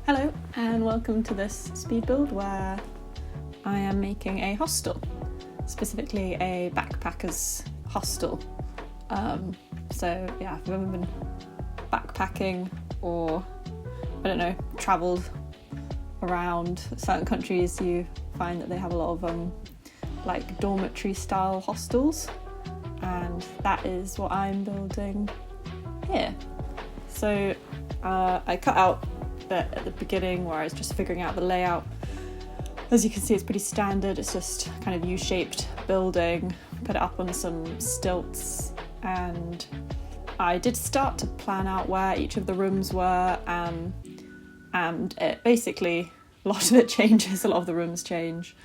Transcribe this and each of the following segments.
Hello and welcome to this speed build where I am making a hostel, specifically a backpackers hostel. So yeah, if you've ever been backpacking or, I don't know, travelled around certain countries, you find that they have a lot of like dormitory style hostels, and that is what I'm building here. So I cut out bit at the beginning where I was just figuring out the layout. As you can see, it's pretty standard. It's just kind of U-shaped building, put it up on some stilts, and I did start to plan out where each of the rooms were, and it basically, a lot of it changes, a lot of the rooms change,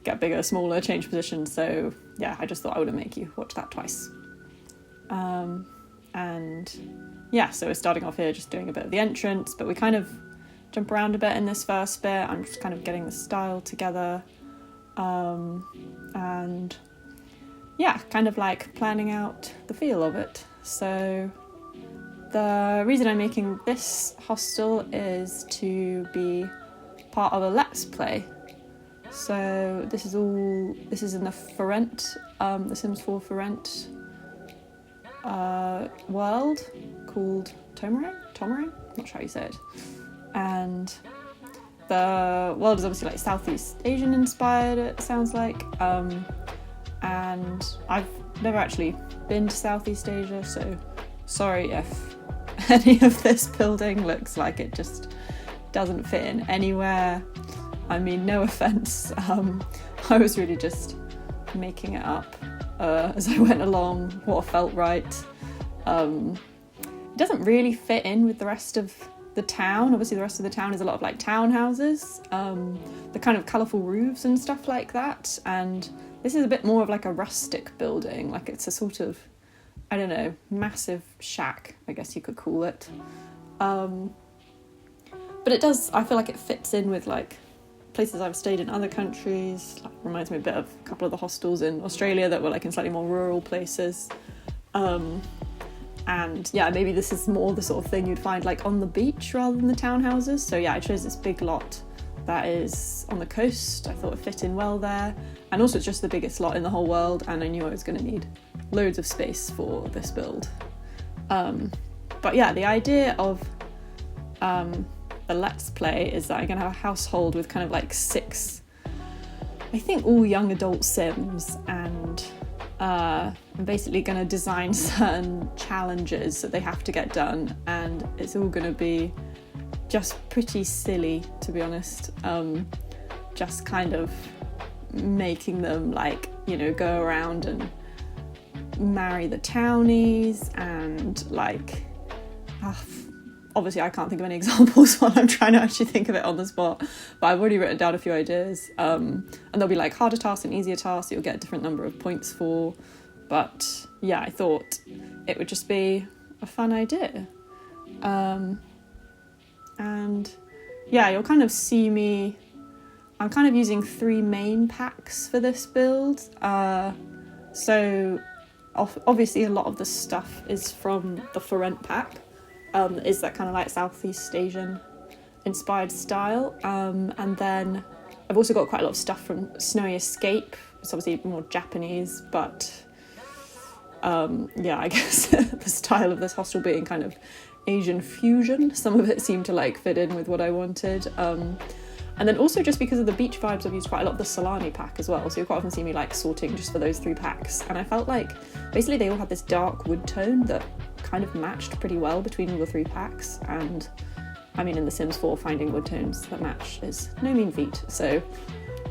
get bigger, smaller, change position. So yeah, I just thought I wouldn't make you watch that twice. And yeah, so we're starting off here just doing a bit of the entrance, but we kind of jump around a bit in this first bit. I'm just kind of getting the style together, and yeah, kind of like planning out the feel of it. So the reason I'm making this hostel is to be part of a Let's Play. So this is in the Forent, the Sims 4 Forent world called Tomarang? Not sure how you say it. And the world is obviously like Southeast Asian inspired, it sounds like. And I've never actually been to Southeast Asia, so sorry if any of this building looks like it just doesn't fit in anywhere. I mean, no offense. I was really just making it up as I went along, what felt right. It doesn't really fit in with the rest of the town. Obviously the rest of the town is a lot of like townhouses, the kind of colourful roofs and stuff like that, and this is a bit more of like a rustic building, like it's a sort of, I don't know, massive shack, I guess you could call it. But it does, I feel like it fits in with like places I've stayed in other countries. Like, reminds me a bit of a couple of the hostels in Australia that were like in slightly more rural places. And yeah, maybe this is more the sort of thing you'd find like on the beach rather than the townhouses. So yeah, I chose this big lot that is on the coast. I thought it fit in well there. And also it's just the biggest lot in the whole world, and I knew I was going to need loads of space for this build. But yeah, the idea of the Let's Play is that I'm going to have a household with kind of like 6, I think, all young adult Sims, and I'm basically going to design certain challenges that they have to get done, and it's all going to be just pretty silly, to be honest. Just kind of making them like, you know, go around and marry the townies and like obviously I can't think of any examples while I'm trying to actually think of it on the spot, but I've already written down a few ideas, and there'll be like harder tasks and easier tasks that you'll get a different number of points for. But yeah, I thought it would just be a fun idea. And yeah, you'll kind of see me, I'm kind of using 3 main packs for this build. So obviously a lot of the stuff is from the Forent pack. Is that kind of like Southeast Asian inspired style, and then I've also got quite a lot of stuff from Snowy Escape. It's obviously more Japanese, but yeah, I guess the style of this hostel being kind of Asian fusion, some of it seemed to like fit in with what I wanted. And then also just because of the beach vibes, I've used quite a lot of the Solani pack as well, so you'll quite often see me like sorting just for those 3 packs, and I felt like basically they all had this dark wood tone that kind of matched pretty well between all the 3 packs. And I mean, in The Sims 4, finding wood tones that match is no mean feat, so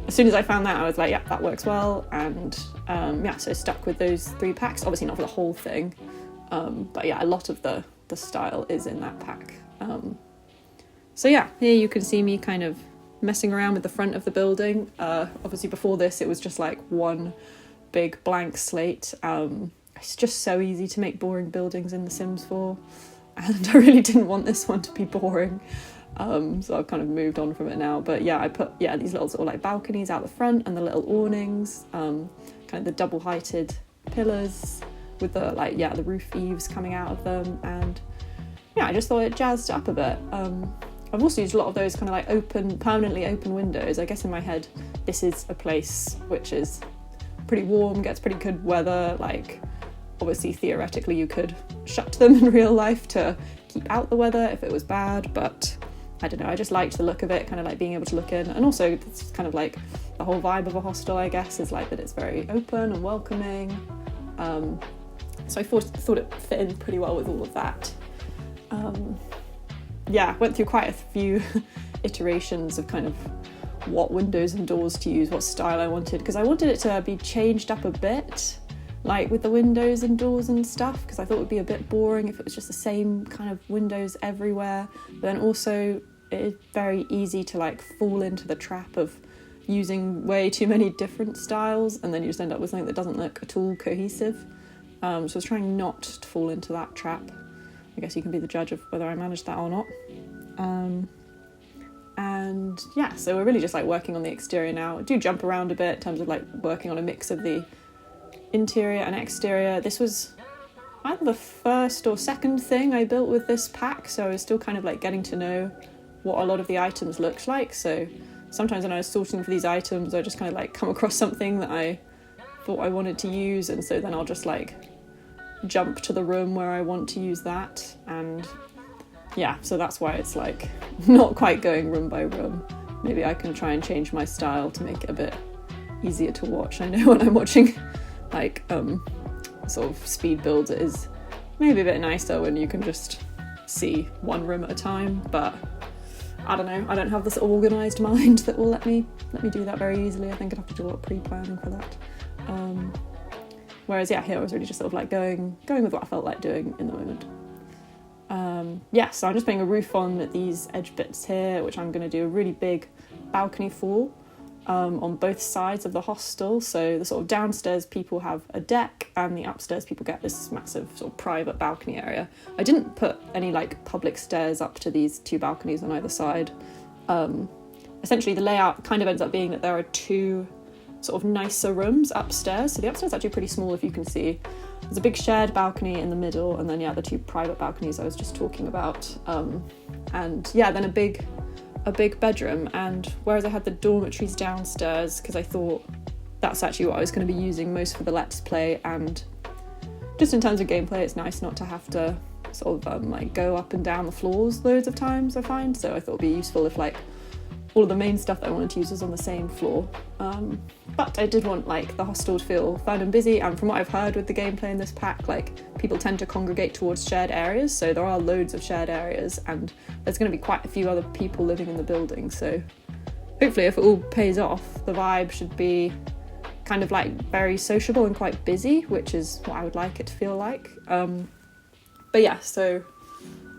as soon as I found that, I was like, yeah, that works well. And yeah, so I stuck with those 3 packs, obviously not for the whole thing, but yeah, a lot of the style is in that pack. So yeah, here you can see me kind of messing around with the front of the building. Obviously before this it was just like one big blank slate. It's just so easy to make boring buildings in The Sims 4, and I really didn't want this one to be boring, so I've kind of moved on from it now. But yeah, I put these little sort of like balconies out the front, and the little awnings, kind of the double heighted pillars with the like the roof eaves coming out of them, and yeah, I just thought it jazzed up a bit. I've also used a lot of those kind of like permanently open windows. I guess in my head, this is a place which is pretty warm, gets pretty good weather. Like, obviously, theoretically, you could shut them in real life to keep out the weather if it was bad, but I don't know, I just liked the look of it, kind of like being able to look in. And also, it's kind of like the whole vibe of a hostel, I guess, is like that it's very open and welcoming. So I thought it fit in pretty well with all of that. Went through quite a few iterations of kind of what windows and doors to use, what style I wanted, because I wanted it to be changed up a bit, like with the windows and doors and stuff, because I thought it would be a bit boring if it was just the same kind of windows everywhere. But then also it's very easy to like fall into the trap of using way too many different styles, and then you just end up with something that doesn't look at all cohesive. So I was trying not to fall into that trap. I guess you can be the judge of whether I managed that or not. So we're really just like working on the exterior now. I do jump around a bit in terms of like working on a mix of the interior and exterior. This was either the first or second thing I built with this pack, so I was still kind of like getting to know what a lot of the items looked like. So sometimes when I was sorting for these items, I just kind of like come across something that I thought I wanted to use, and so then I'll just like jump to the room where I want to use that. And yeah, so that's why it's like not quite going room by room. Maybe I can try and change my style to make it a bit easier to watch. I know when I'm watching like sort of speed builds, it is maybe a bit nicer when you can just see one room at a time, but I don't know, I don't have this organised mind that will let me do that very easily. I think I'd have to do a lot of pre-planning for that. Whereas here I was really just sort of like going with what I felt like doing in the moment. So I'm just putting a roof on these edge bits here, which I'm going to do a really big balcony for on both sides of the hostel. So the sort of downstairs people have a deck, and the upstairs people get this massive sort of private balcony area. I didn't put any like public stairs up to these two balconies on either side. Essentially the layout kind of ends up being that there are two sort of nicer rooms upstairs. So the upstairs is actually pretty small, if you can see. There's a big shared balcony in the middle, and then the two private balconies I was just talking about. Then a big bedroom. And whereas I had the dormitories downstairs, because I thought that's actually what I was going to be using most for the Let's Play, and just in terms of gameplay, it's nice not to have to sort of like go up and down the floors loads of times, I find. So I thought it'd be useful if like all of the main stuff that I wanted to use was on the same floor. But I did want like the hostel to feel fun and busy, and from what I've heard with the gameplay in this pack, like people tend to congregate towards shared areas, so there are loads of shared areas, and there's going to be quite a few other people living in the building, so hopefully if it all pays off, the vibe should be kind of like very sociable and quite busy, which is what I would like it to feel like. So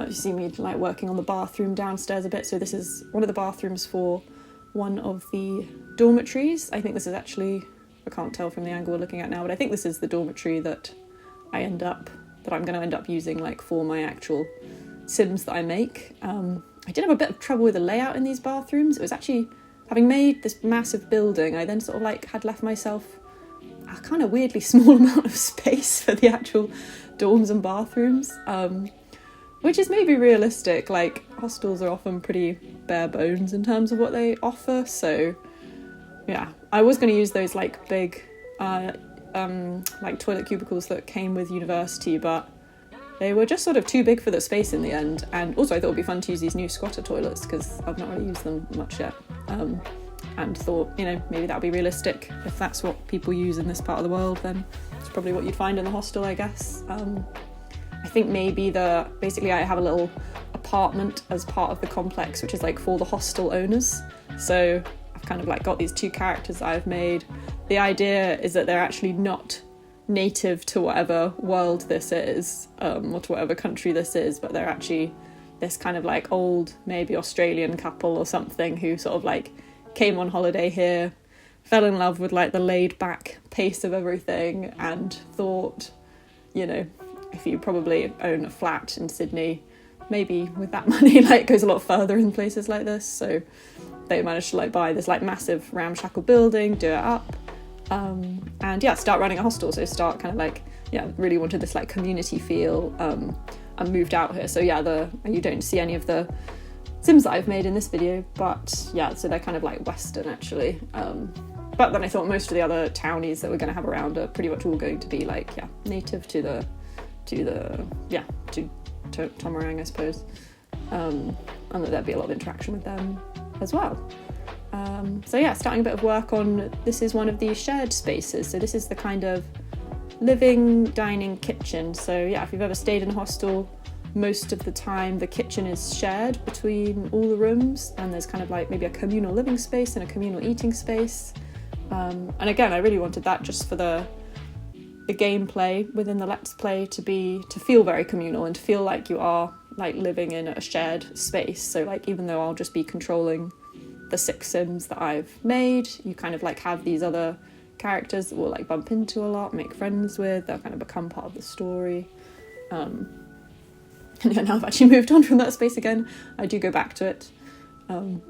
you see me like working on the bathroom downstairs a bit. So this is one of the bathrooms for one of the dormitories. I think this is actually, I can't tell from the angle we're looking at now, but I think this is the dormitory that I'm going to end up using like for my actual Sims that I make. I did have a bit of trouble with the layout in these bathrooms. It was actually, having made this massive building, I then sort of like had left myself a kind of weirdly small amount of space for the actual dorms and bathrooms. Which is maybe realistic, like hostels are often pretty bare bones in terms of what they offer, so yeah, I was going to use those like big like toilet cubicles that came with university, but they were just sort of too big for the space in the end. And also I thought it'd be fun to use these new squatter toilets because I've not really used them much yet, and thought, you know, maybe that'll be realistic. If that's what people use in this part of the world, then it's probably what you'd find in the hostel, I guess. I think maybe basically I have a little apartment as part of the complex, which is like for the hostel owners. So I've kind of like got these two characters that I've made. The idea is that they're actually not native to whatever world this is, or to whatever country this is, but they're actually this kind of like old, maybe Australian couple or something who sort of like came on holiday here, fell in love with like the laid back pace of everything, and thought, you know, if you probably own a flat in Sydney, maybe with that money like it goes a lot further in places like this. So they managed to like buy this like massive ramshackle building, do it up, and start running a hostel. So start kind of like, really wanted this like community feel, and moved out here. So you don't see any of the Sims that I've made in this video, but yeah, so they're kind of like Western actually. But then I thought most of the other townies that we're going to have around are pretty much all going to be like, yeah, native to Tomarang, I suppose. And that there'd be a lot of interaction with them as well. So yeah, starting a bit of work on, this is one of these shared spaces. So this is the kind of living, dining, kitchen. So yeah, if you've ever stayed in a hostel, most of the time the kitchen is shared between all the rooms, and there's kind of like maybe a communal living space and a communal eating space. And again, I really wanted that just for the gameplay within the Let's Play to feel very communal and to feel like you are like living in a shared space. So like, even though I'll just be controlling the 6 Sims that I've made, you kind of like have these other characters that we'll like bump into a lot, make friends with, they'll kind of become part of the story. And yeah, now I've actually moved on from that space again. I do go back to it.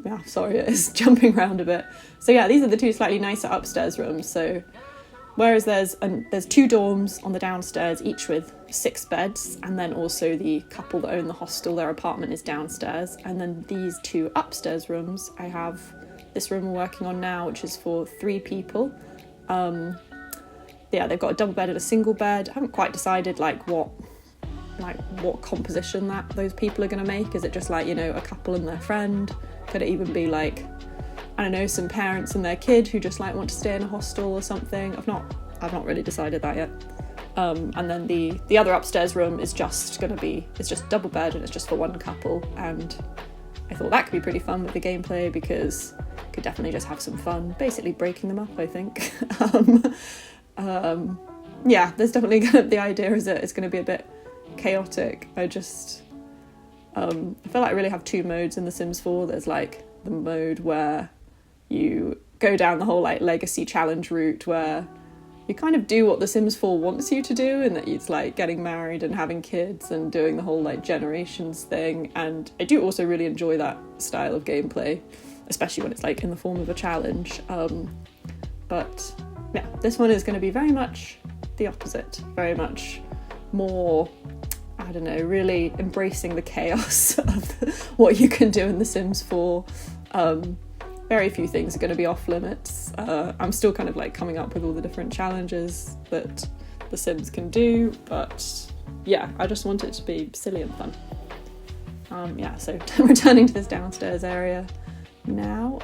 Yeah, sorry, it is jumping around a bit. So yeah, these are the 2 slightly nicer upstairs rooms. So whereas there's 2 dorms on the downstairs, each with 6 beds, and then also the couple that own the hostel, their apartment is downstairs. And then these 2 upstairs rooms, I have this room we're working on now, which is for 3 people. Yeah, they've got a double bed and a single bed. I haven't quite decided what composition that those people are going to make. Is it just like, you know, a couple and their friend? Could it even be like, I don't know, some parents and their kid who just like want to stay in a hostel or something? I've not really decided that yet. And then the other upstairs room is just it's just double bed and it's just for 1 couple. And I thought that could be pretty fun with the gameplay, because you could definitely just have some fun, basically breaking them up, I think. Yeah, there's definitely the idea is that it's going to be a bit chaotic. I feel like I really have 2 modes in The Sims 4. There's like the mode where you go down the whole like legacy challenge route, where you kind of do what The Sims 4 wants you to do, and that it's like getting married and having kids and doing the whole like generations thing. And I do also really enjoy that style of gameplay, especially when it's like in the form of a challenge. But yeah, this one is going to be very much the opposite, very much more, I don't know, really embracing the chaos of what you can do in The Sims 4. Very few things are going to be off limits. I'm still kind of like coming up with all the different challenges that The Sims can do, but yeah, I just want it to be silly and fun. Yeah, so returning to this downstairs area now.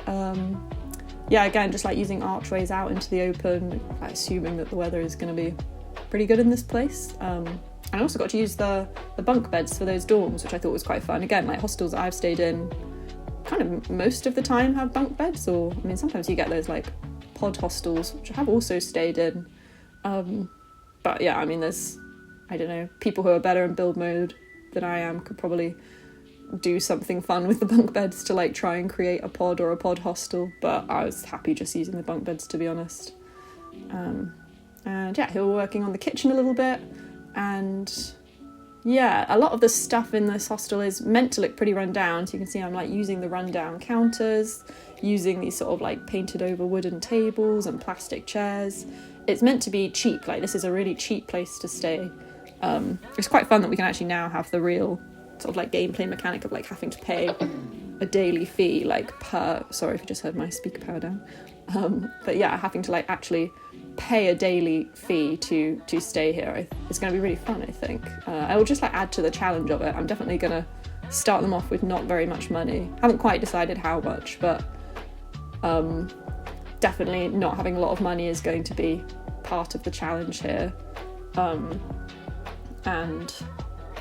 Yeah, again, just like using archways out into the open, like assuming that the weather is going to be pretty good in this place. I also got to use the bunk beds for those dorms, which I thought was quite fun. Again, like hostels that I've stayed in, kind of most of the time have bunk beds, or I mean sometimes you get those like pod hostels, which I have also stayed in. But yeah, I mean there's, I don't know, people who are better in build mode than I am could probably do something fun with the bunk beds to like try and create a pod or a pod hostel, but I was happy just using the bunk beds, to be honest. And yeah, here we're working on the kitchen a little bit, and yeah, a lot of the stuff in this hostel is meant to look pretty run down. So you can see I'm like using the rundown counters, using these sort of like painted over wooden tables and plastic chairs. It's meant to be cheap, like this is a really cheap place to stay. It's quite fun that we can actually now have the real sort of like gameplay mechanic of like having to pay a daily fee, like per, sorry if you just heard my speaker power down. But yeah, having to like actually pay a daily fee to stay here. It's going to be really fun, I think. I will just like add to the challenge of it. I'm definitely going to start them off with not very much money. Haven't quite decided how much, but definitely not having a lot of money is going to be part of the challenge here. And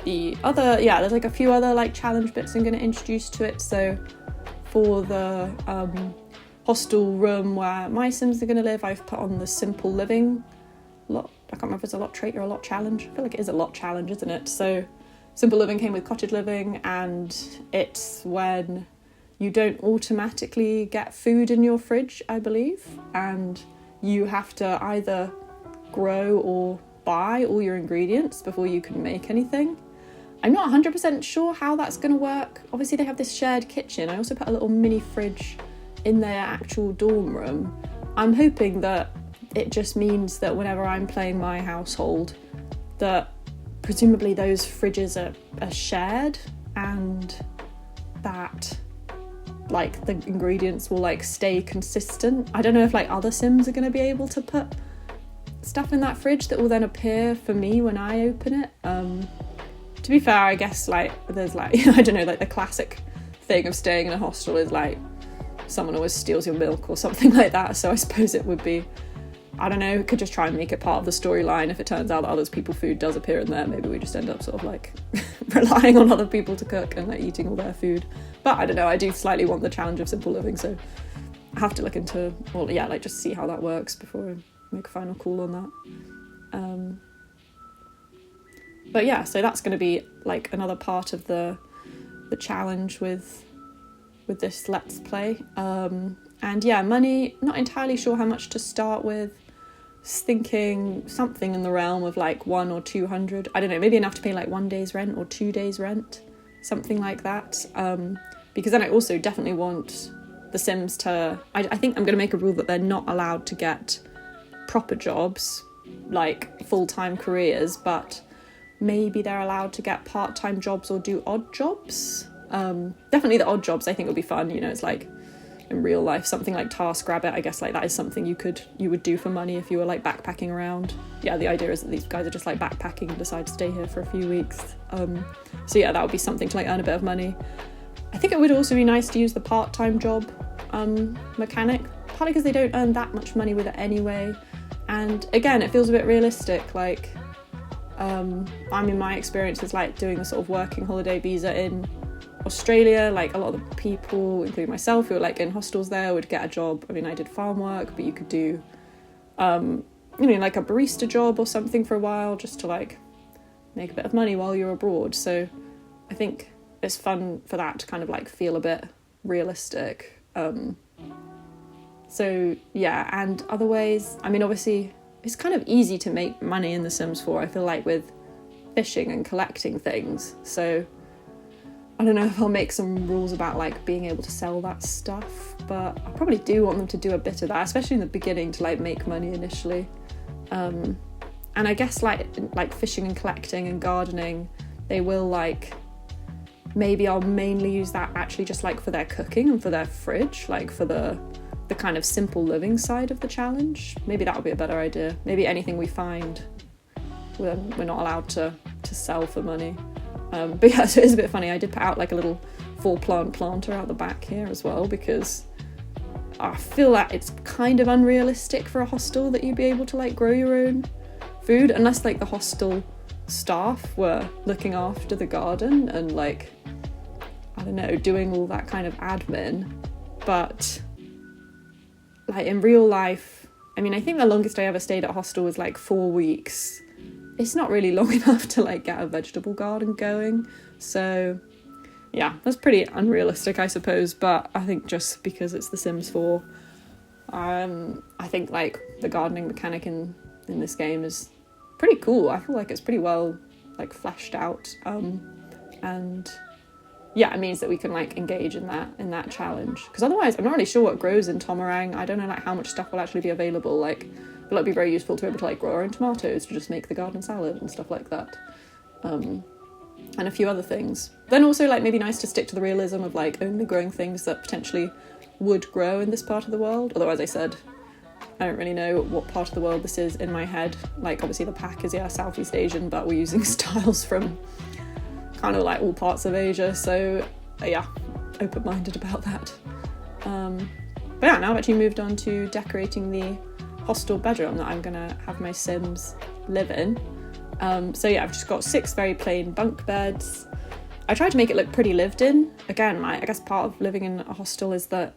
the other, yeah, there's like a few other like challenge bits I'm going to introduce to it. So for the hostel room where my Sims are going to live, I've put on the simple living lot. I can't remember if it's a lot trait or a lot challenge. I feel like it is a lot challenge, isn't it? So simple living came with cottage living, and it's when you don't automatically get food in your fridge, I believe, and you have to either grow or buy all your ingredients before you can make anything. I'm not 100% sure how that's going to work. Obviously they have this shared kitchen. I also put a little mini fridge in their actual dorm room. I'm hoping that it just means that whenever I'm playing my household, that presumably those fridges are shared, and that like the ingredients will like stay consistent. I don't know if like other Sims are going to be able to put stuff in that fridge that will then appear for me when I open it. To be fair, I guess like there's like I don't know, like the classic thing of staying in a hostel is like someone always steals your milk or something like that, so I suppose it would be, I don't know, could just try and make it part of the storyline. If it turns out that other people's food does appear in there, maybe we just end up sort of like relying on other people to cook and like eating all their food. But I don't know, I do slightly want the challenge of simple living, so I have to look into, well, yeah, like just see how that works before I make a final call on that. But yeah, so that's going to be like another part of the challenge with this Let's Play. And yeah, money, not entirely sure how much to start with. Thinking something in the realm of like 100 or 200. I don't know, maybe enough to pay like 1 day's rent or 2 days rent, something like that. Because then I also definitely want the Sims to, I think I'm going to make a rule that they're not allowed to get proper jobs, like full-time careers, but maybe they're allowed to get part-time jobs or do odd jobs. Definitely the odd jobs I think would be fun, you know, it's like in real life, something like TaskRabbit, I guess like that is something you would do for money if you were like backpacking around. Yeah, the idea is that these guys are just like backpacking and decide to stay here for a few weeks. So yeah, that would be something to like earn a bit of money. I think it would also be nice to use the part-time job mechanic, partly because they don't earn that much money with it anyway, and again it feels a bit realistic. Like I mean, my experience is like doing a sort of working holiday visa in Australia, like a lot of the people, including myself, who were like in hostels there would get a job. I mean, I did farm work, but you could do you know, like a barista job or something for a while just to like make a bit of money while you're abroad. So I think it's fun for that to kind of like feel a bit realistic. So yeah, and other ways, I mean, obviously it's kind of easy to make money in The Sims 4, I feel like, with fishing and collecting things. So I don't know if I'll make some rules about like being able to sell that stuff, but I probably do want them to do a bit of that, especially in the beginning, to like make money initially. And I guess like fishing and collecting and gardening, they will like, maybe I'll mainly use that actually just like for their cooking and for their fridge, like for the kind of simple living side of the challenge. Maybe that would be a better idea. Maybe anything we find we're not allowed to sell for money. But yeah, so it's a bit funny. I did put out like a little 4-plant planter out the back here as well, because I feel that it's kind of unrealistic for a hostel that you'd be able to like grow your own food, unless like the hostel staff were looking after the garden and like, I don't know, doing all that kind of admin. But like in real life, I mean, I think the longest I ever stayed at a hostel was like 4 weeks. It's not really long enough to like get a vegetable garden going. So yeah, that's pretty unrealistic, I suppose. But I think just because it's The Sims 4, I think like the gardening mechanic in this game is pretty cool. I feel like it's pretty well like fleshed out. And yeah, it means that we can like engage in that challenge. Because otherwise, I'm not really sure what grows in Tomarang. I don't know like how much stuff will actually be available. Like, but it'd be very useful to be able to like grow our own tomatoes to just make the garden salad and stuff like that. And a few other things. Then also like maybe nice to stick to the realism of like only growing things that potentially would grow in this part of the world. Although, as I said, I don't really know what part of the world this is in my head. Like obviously the pack is Southeast Asian, but we're using styles from kind of like all parts of Asia. So yeah, open-minded about that. But yeah, now I've actually moved on to decorating the hostel bedroom that I'm gonna have my Sims live in. So yeah, I've just got 6 very plain bunk beds. I tried to make it look pretty lived in. Again, like, I guess part of living in a hostel is that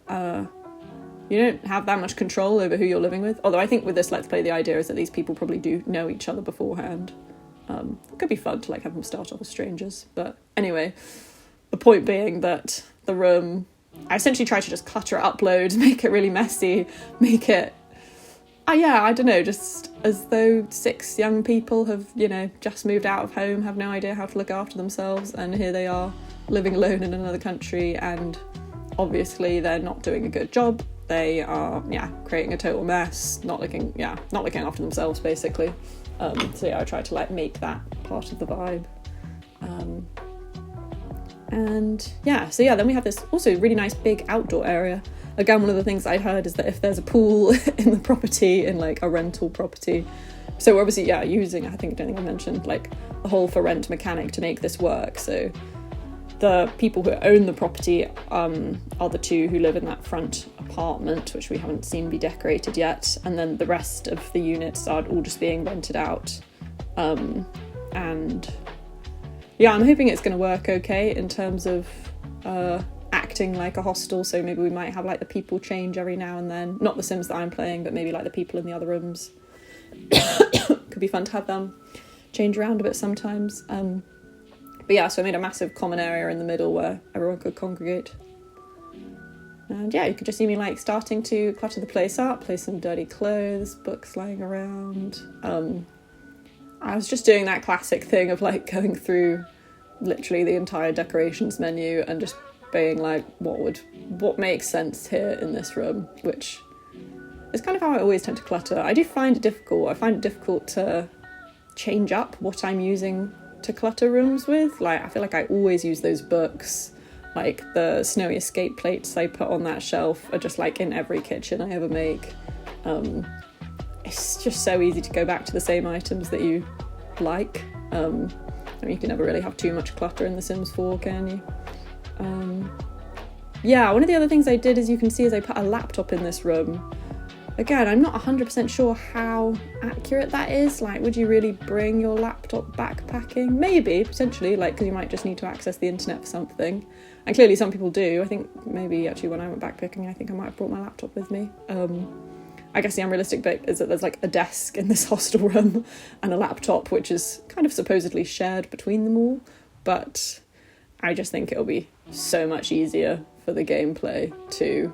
you don't have that much control over who you're living with. Although I think with this Let's Play, the idea is that these people probably do know each other beforehand. It could be fun to like have them start off as strangers. But anyway, the point being that the room, I essentially tried to just clutter it up loads, make it really messy, make it, I don't know, just as though 6 young people have, you know, just moved out of home, have no idea how to look after themselves, and here they are living alone in another country, and obviously they're not doing a good job. They are, creating a total mess, not looking after themselves, basically. So yeah, I tried to like make that part of the vibe. And yeah, so yeah, then we have this also really nice big outdoor area. Again, one of the things I'd heard is that if there's a pool in the property, in like a rental property, so we're obviously, yeah, using, I don't think I mentioned, like a whole for rent mechanic to make this work. So the people who own the property are the two who live in that front apartment, which we haven't seen be decorated yet. And then the rest of the units are all just being rented out. And yeah, I'm hoping it's going to work okay in terms of acting like a hostel. So maybe we might have like the people change every now and then. Not the Sims that I'm playing, but maybe like the people in the other rooms. Could be fun to have them change around a bit sometimes. But yeah, so I made a massive common area in the middle where everyone could congregate. And yeah, you could just see me like starting to clutter the place up, place some dirty clothes, books lying around. I was just doing that classic thing of like going through literally the entire decorations menu and just being like, what makes sense here in this room, which is kind of how I always tend to clutter. I do find it difficult. I find it difficult to change up what I'm using to clutter rooms with. Like, I feel like I always use those books. Like the snowy escape plates I put on that shelf are just like in every kitchen I ever make. It's just so easy to go back to the same items that you like. I mean, you can never really have too much clutter in The Sims 4, can you? Yeah, one of the other things I did, as you can see, is I put a laptop in this room. Again, I'm not 100% sure how accurate that is. Like, would you really bring your laptop backpacking? Maybe, potentially, like, because you might just need to access the internet for something. And clearly some people do. I think maybe actually when I went backpacking, I think I might have brought my laptop with me. I guess the unrealistic bit is that there's like a desk in this hostel room and a laptop, which is kind of supposedly shared between them all. But I just think it'll be so much easier for the gameplay to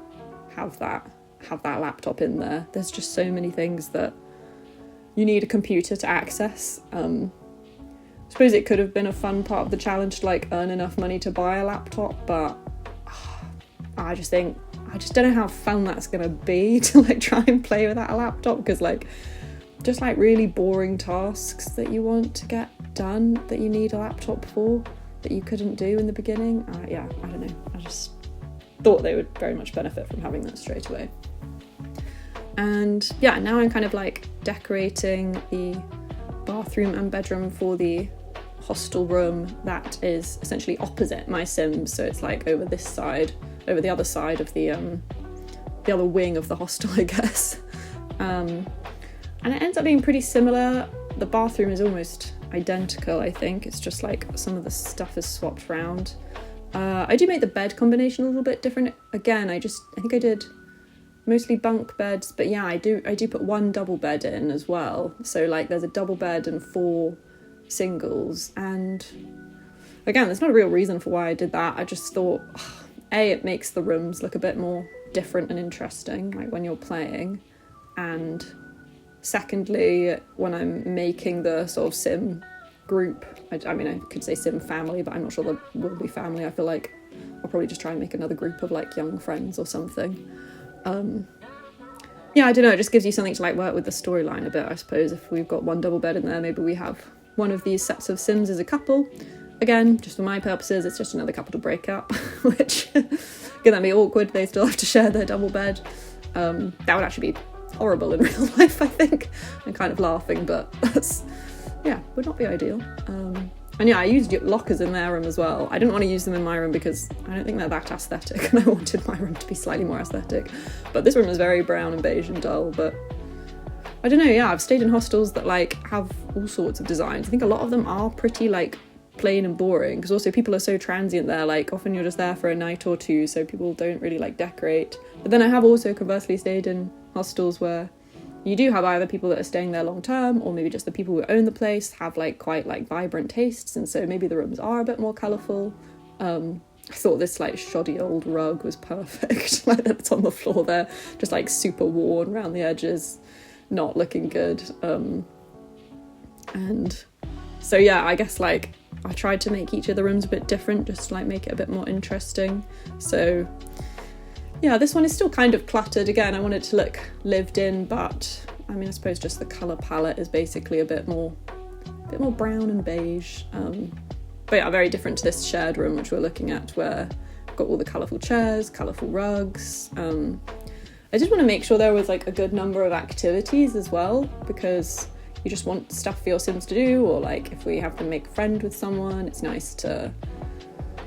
have that laptop in there. There's just so many things that you need a computer to access. I suppose it could have been a fun part of the challenge to like earn enough money to buy a laptop, but I just don't know how fun that's gonna be to like try and play without a laptop, because like just like really boring tasks that you want to get done that you need a laptop for that you couldn't do in the beginning. Yeah, I don't know. I just thought they would very much benefit from having that straight away. And yeah, now I'm kind of like decorating the bathroom and bedroom for the hostel room that is essentially opposite my Sims. So it's like over this side, over the other side of the other wing of the hostel, I guess. And it ends up being pretty similar. The bathroom is almost identical, I think. It's just like some of the stuff is swapped around. I do make the bed combination a little bit different. Again, I think I did mostly bunk beds, but yeah, I do put one double bed in as well. So like there's a double bed and 4 singles. And again, there's not a real reason for why I did that. I just thought, it makes the rooms look a bit more different and interesting, like when you're playing. And secondly, when I'm making the sort of Sim group, I mean, I could say Sim family, but I'm not sure there will be family. I feel like I'll probably just try and make another group of like young friends or something. Yeah, I don't know, it just gives you something to like work with the storyline a bit, I suppose. If we've got one double bed in there, maybe we have one of these sets of Sims as a couple. Again, just for my purposes, it's just another couple to break up, which can be awkward. They still have to share their double bed. That would actually be horrible in real life, I think. I'm kind of laughing, but that's, yeah, would not be ideal. And yeah, I used lockers in their room as well. I didn't want to use them in my room because I don't think they're that aesthetic, and I wanted my room to be slightly more aesthetic. But this room is very brown and beige and dull, but I don't know, yeah, I've stayed in hostels that like have all sorts of designs. I think a lot of them are pretty like plain and boring, because also people are so transient there, like often you're just there for a night or two, so people don't really like decorate. But then I have also conversely stayed in hostels where you do have either people that are staying there long term, or maybe just the people who own the place have like quite like vibrant tastes, and so maybe the rooms are a bit more colourful. I thought this like shoddy old rug was perfect, like that's on the floor there, just like super worn around the edges, not looking good. And so yeah, I guess like I tried to make each of the rooms a bit different, just to like make it a bit more interesting. So yeah, this one is still kind of cluttered. Again, I want it to look lived in, but I mean, I suppose just the colour palette is basically a bit more brown and beige. But yeah, very different to this shared room which we're looking at, where we've got all the colourful chairs, colourful rugs. I did want to make sure there was like a good number of activities as well, because you just want stuff for your Sims to do, or like if we have them make a friend with someone, it's nice to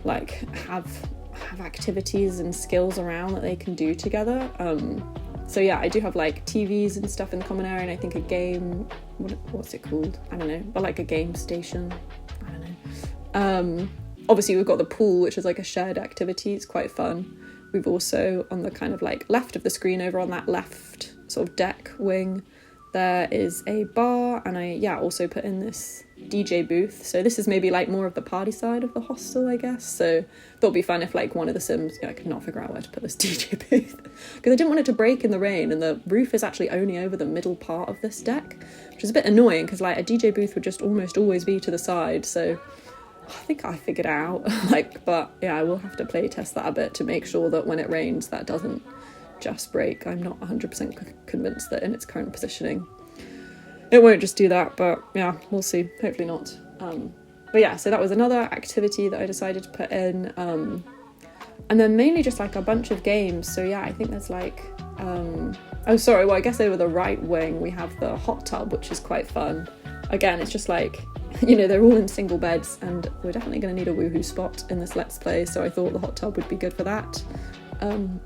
like have activities and skills around that they can do together. So yeah, I do have like TVs and stuff in the common area, and I think a game, what's it called? I don't know, but like a game station. I don't know. Obviously we've got the pool, which is like a shared activity. It's quite fun. We've also, on the kind of like left of the screen, over on that left sort of deck wing, there is a bar, and I also put in this DJ booth. So this is maybe like more of the party side of the hostel, I guess. So thought it'd be fun if like one of the Sims, I could not figure out where to put this DJ booth, because I didn't want it to break in the rain, and the roof is actually only over the middle part of this deck, which is a bit annoying because like a DJ booth would just almost always be to the side. So I think I figured it out, but yeah, I will have to play test that a bit to make sure that when it rains that doesn't just break. I'm not 100% convinced that in its current positioning it won't just do that, but yeah, we'll see. Hopefully not. But yeah, so that was another activity that I decided to put in, and then mainly just like a bunch of games. So yeah, I think there's like I guess over the right wing we have the hot tub, which is quite fun. Again, it's just like, they're all in single beds, and we're definitely going to need a woohoo spot in this Let's Play, so I thought the hot tub would be good for that. I'm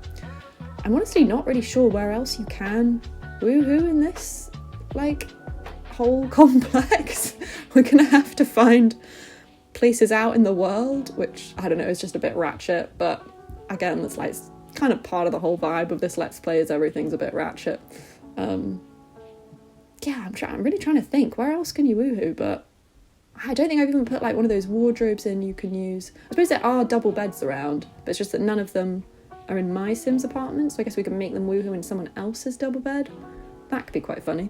honestly not really sure where else you can woohoo in this, like, whole complex. We're going to have to find places out in the world, which, I don't know, is just a bit ratchet, but again, that's like kind of part of the whole vibe of this Let's Play, is everything's a bit ratchet. I'm really trying to think, where else can you woohoo? But I don't think I've even put like one of those wardrobes in you can use. I suppose there are double beds around, but it's just that none of them are in my Sims apartment, so I guess we can make them woohoo in someone else's double bed. That could be quite funny.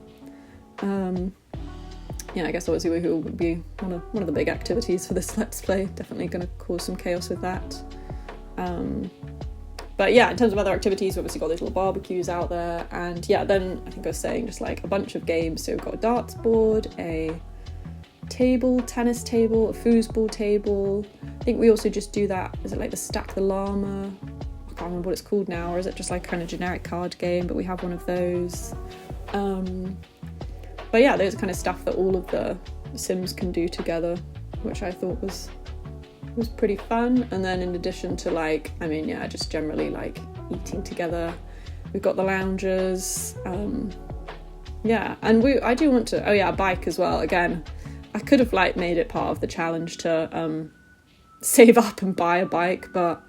I guess obviously woohoo would be one of the big activities for this Let's Play. Definitely going to cause some chaos with that. But yeah, in terms of other activities, we've obviously got those little barbecues out there, and yeah, then I think I was saying just like a bunch of games. So we've got a darts board, a tennis table, a foosball table. I think we also just do that, is it like the Stack the Llama? I can't remember what it's called now, or is it just like kind of generic card game, but we have one of those. But yeah, those kind of stuff that all of the Sims can do together, which I thought was pretty fun. And then in addition to just generally like eating together, we've got the lounges. And I do want to, a bike as well. Again, I could have like made it part of the challenge to save up and buy a bike, but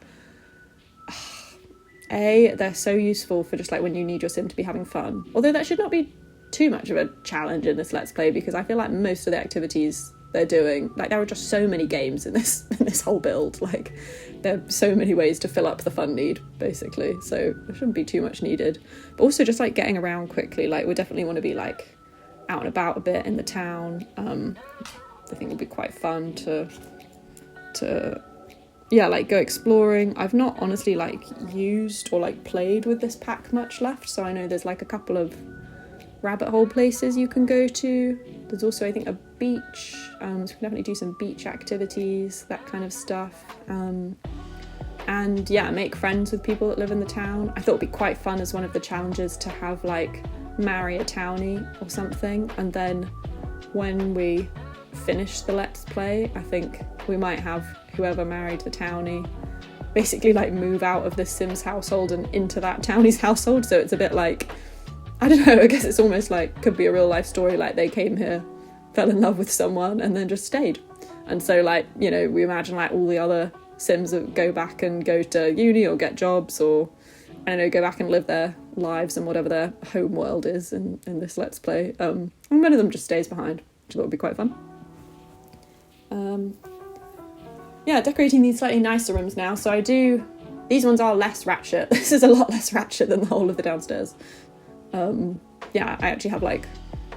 they're so useful for just like when you need your Sim to be having fun. Although that should not be too much of a challenge in this Let's Play, because I feel like most of the activities they're doing, like there are just so many games in this whole build, like there are so many ways to fill up the fun need basically, so there shouldn't be too much needed. But also just like getting around quickly, like we definitely want to be like out and about a bit in the town. I think it'll be quite fun to go exploring. I've not honestly like used or like played with this pack much left, so I know there's like a couple of rabbit hole places you can go to. There's also I think a beach, so we can definitely do some beach activities, that kind of stuff, and make friends with people that live in the town. I thought it'd be quite fun as one of the challenges to have like marry a townie or something, and then when we finish the Let's Play, I think we might have whoever married the townie basically like move out of the Sims household and into that townie's household, so it's a bit like, I don't know, I guess it's almost like could be a real life story, like they came here, fell in love with someone and then just stayed. And so like, we imagine like all the other Sims that go back and go to uni or get jobs, or I don't know, go back and live their lives and whatever their home world is in this Let's Play. And one of them just stays behind, which I thought would be quite fun. Decorating these slightly nicer rooms now. So these ones are less ratchet. This is a lot less ratchet than the whole of the downstairs. I actually have like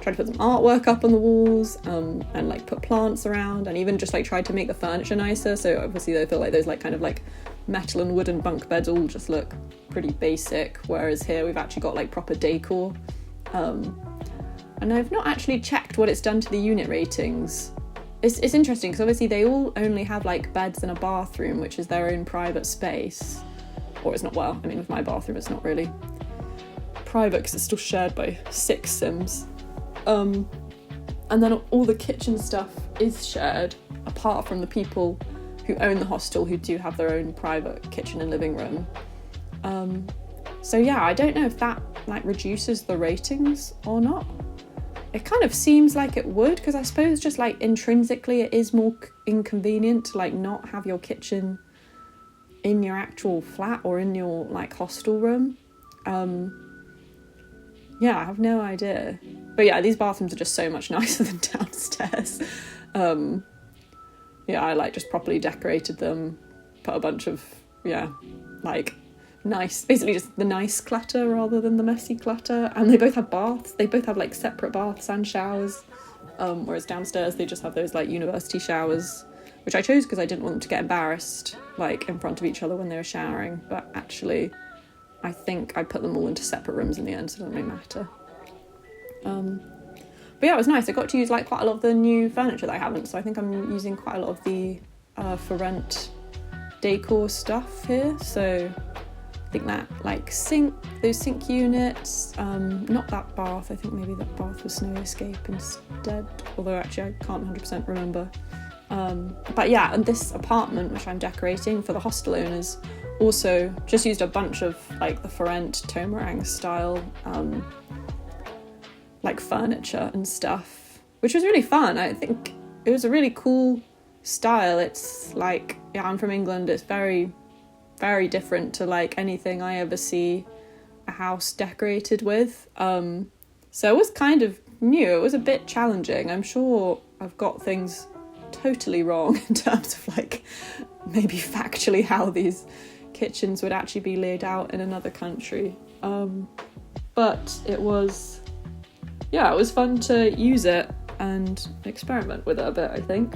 tried to put some artwork up on the walls, and like put plants around, and even just like tried to make the furniture nicer. So obviously I feel like those like kind of like metal and wooden bunk beds all just look pretty basic, whereas here we've actually got like proper decor. And I've not actually checked what it's done to the unit ratings it's interesting because obviously they all only have like beds and a bathroom, which is their own private space. Or it's not, well, I mean, with my bathroom, it's not really private because it's still shared by 6 Sims. And then all the kitchen stuff is shared, apart from the people who own the hostel, who do have their own private kitchen and living room. So yeah, I don't know if that like reduces the ratings or not. It kind of seems like it would, because I suppose just like intrinsically it is more inconvenient to like not have your kitchen in your actual flat or in your like hostel room. Yeah, I have no idea. But yeah, these bathrooms are just so much nicer than downstairs. Yeah, I like just properly decorated them, put a bunch of, yeah, like nice, basically just the nice clutter rather than the messy clutter. And they both have baths. They both have like separate baths and showers. Whereas downstairs they just have those like university showers, which I chose because I didn't want them to get embarrassed like in front of each other when they were showering. But actually, I think I put them all into separate rooms in the end, so it doesn't really matter. But yeah, it was nice. I got to use like quite a lot of the new furniture that I haven't, so I think I'm using quite a lot of the for rent decor stuff here. So I think that like those sink units, not that bath, I think maybe that bath was Snow Escape instead, although actually I can't 100% remember. But yeah, and this apartment which I'm decorating for the hostel owners also just used a bunch of like the for rent Tomarang style like furniture and stuff, which was really fun. I think it was a really cool style. It's like, yeah, I'm from England, it's very, very different to like anything I ever see a house decorated with. So it was kind of new, it was a bit challenging. I'm sure I've got things totally wrong in terms of like maybe factually how these kitchens would actually be laid out in another country. But it was fun to use it and experiment with it a bit, I think.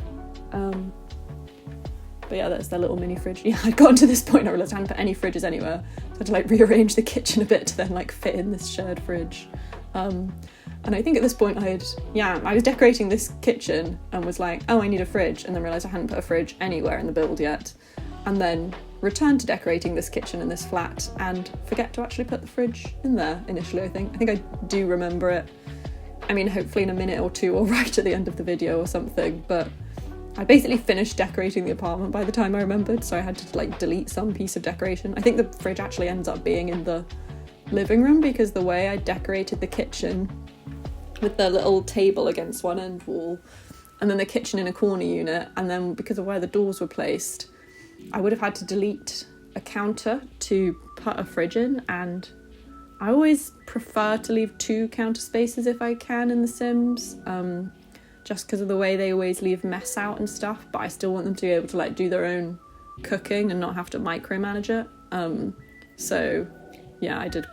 But yeah, that's their little mini fridge. Yeah, I'd gotten to this point, I realised I hadn't put any fridges anywhere. So I had to like rearrange the kitchen a bit to then like fit in this shared fridge. And I think at this point I was decorating this kitchen and was like, oh, I need a fridge, and then realised I hadn't put a fridge anywhere in the build yet. And then returned to decorating this kitchen in this flat and forget to actually put the fridge in there initially, I think. I think I do remember it. I mean, hopefully in a minute or two or right at the end of the video or something, but I basically finished decorating the apartment by the time I remembered, so I had to like delete some piece of decoration. I think the fridge actually ends up being in the living room because the way I decorated the kitchen with the little table against one end wall and then the kitchen in a corner unit, and then because of where the doors were placed, I would have had to delete a counter to put a fridge in, and I always prefer to leave 2 counter spaces if I can in The Sims, just because of the way they always leave mess out and stuff, but I still want them to be able to like do their own cooking and not have to micromanage it. So yeah, I did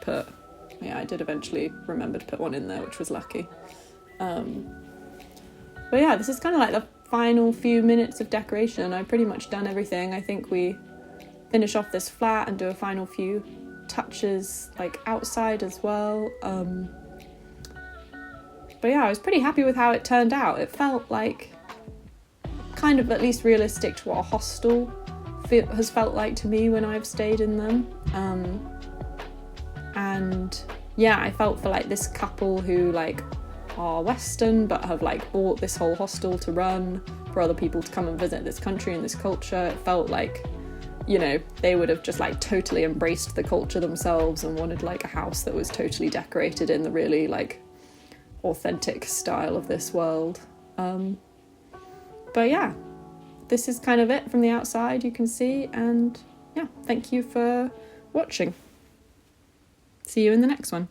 eventually remember to put one in there, which was lucky. But yeah, this is kind of like the final few minutes of decoration. I've pretty much done everything. I think we finish off this flat and do a final few touches like outside as well. But yeah, I was pretty happy with how it turned out. It felt like kind of at least realistic to what a hostel has felt like to me when I've stayed in them. And yeah, I felt for like this couple who like are Western but have like bought this whole hostel to run for other people to come and visit this country and this culture. It felt like, you know, they would have just like totally embraced the culture themselves and wanted like a house that was totally decorated in the really like authentic style of this world. But yeah, this is kind of it from the outside, you can see, and yeah, thank you for watching. See you in the next one.